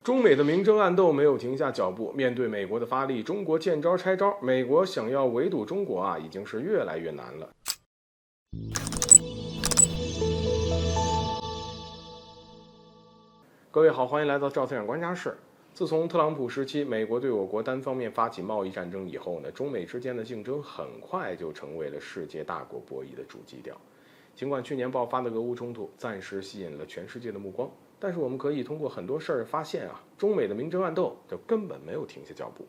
中美的明争暗斗没有停下脚步，面对美国的发力，中国见招拆招，美国想要围堵中国已经是越来越难了。各位好，欢迎来到赵太阳观察室。自从特朗普时期，美国对我国单方面发起贸易战争以后呢，中美之间的竞争很快就成为了世界大国博弈的主基调。尽管去年爆发的俄乌冲突暂时吸引了全世界的目光，但是我们可以通过很多事儿发现中美的明争暗斗就根本没有停下脚步。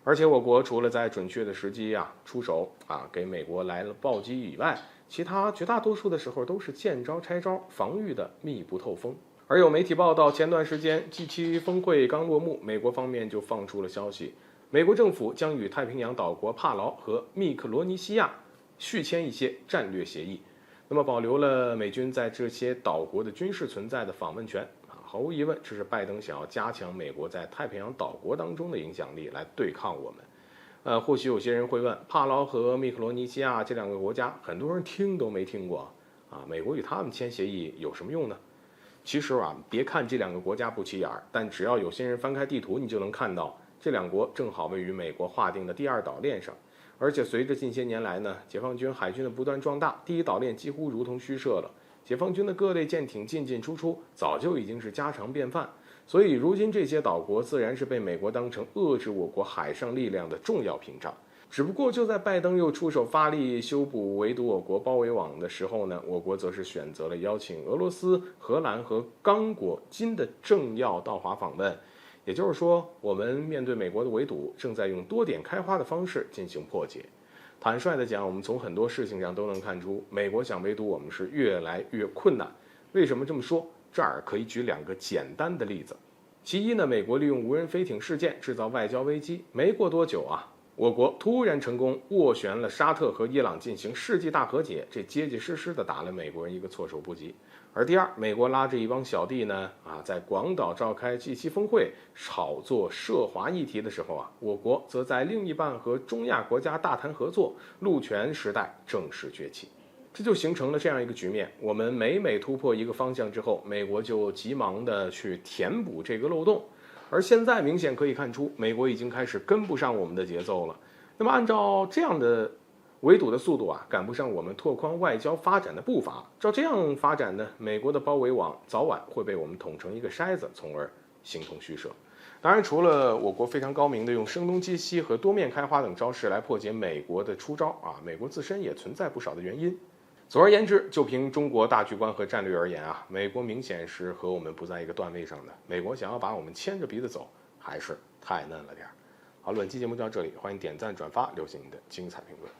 而且我国除了在准确的时机出手给美国来了暴击以外，其他绝大多数的时候都是见招拆招，防御的密不透风。而有媒体报道，前段时间 G7 峰会刚落幕，美国方面就放出了消息，美国政府将与太平洋岛国帕劳和密克罗尼西亚续签一些战略协议，那么保留了美军在这些岛国的军事存在的访问权。毫无疑问，这是拜登想要加强美国在太平洋岛国当中的影响力，来对抗我们。或许有些人会问，帕劳和密克罗尼西亚这两个国家，很多人听都没听过美国与他们签协议有什么用呢？其实别看这两个国家不起眼，但只要有些人翻开地图，你就能看到这两国正好位于美国划定的第二岛链上。而且随着近些年来呢，解放军海军的不断壮大，第一岛链几乎如同虚设了。解放军的各类舰艇进进出出，早就已经是家常便饭。所以如今这些岛国自然是被美国当成遏制我国海上力量的重要屏障。只不过就在拜登又出手发力修补围堵我国包围网的时候呢，我国则是选择了邀请俄罗斯、荷兰和刚果金的政要到华访问。也就是说，我们面对美国的围堵，正在用多点开花的方式进行破解。坦率地讲，我们从很多事情上都能看出，美国想围堵我们是越来越困难。为什么这么说？这儿可以举两个简单的例子。其一呢，美国利用无人飞艇事件制造外交危机，没过多久我国突然成功斡旋了沙特和伊朗进行世纪大和解，这结结实实的打了美国人一个措手不及。而第二，美国拉着一帮小弟呢在广岛召开 G7 峰会，炒作涉华议题的时候我国则在另一半和中亚国家大谈合作，陆权时代正式崛起。这就形成了这样一个局面，我们每突破一个方向之后，美国就急忙的去填补这个漏洞。而现在明显可以看出，美国已经开始跟不上我们的节奏了。那么按照这样的围堵的速度赶不上我们拓宽外交发展的步伐，照这样发展呢，美国的包围网早晚会被我们捅成一个筛子，从而形同虚设。当然，除了我国非常高明的用声东击西和多面开花等招式来破解美国的出招美国自身也存在不少的原因。总而言之，就凭中国大局观和战略而言美国明显是和我们不在一个段位上的。美国想要把我们牵着鼻子走，还是太嫩了点。好，本期节目就到这里，欢迎点赞转发，留下你的精彩评论。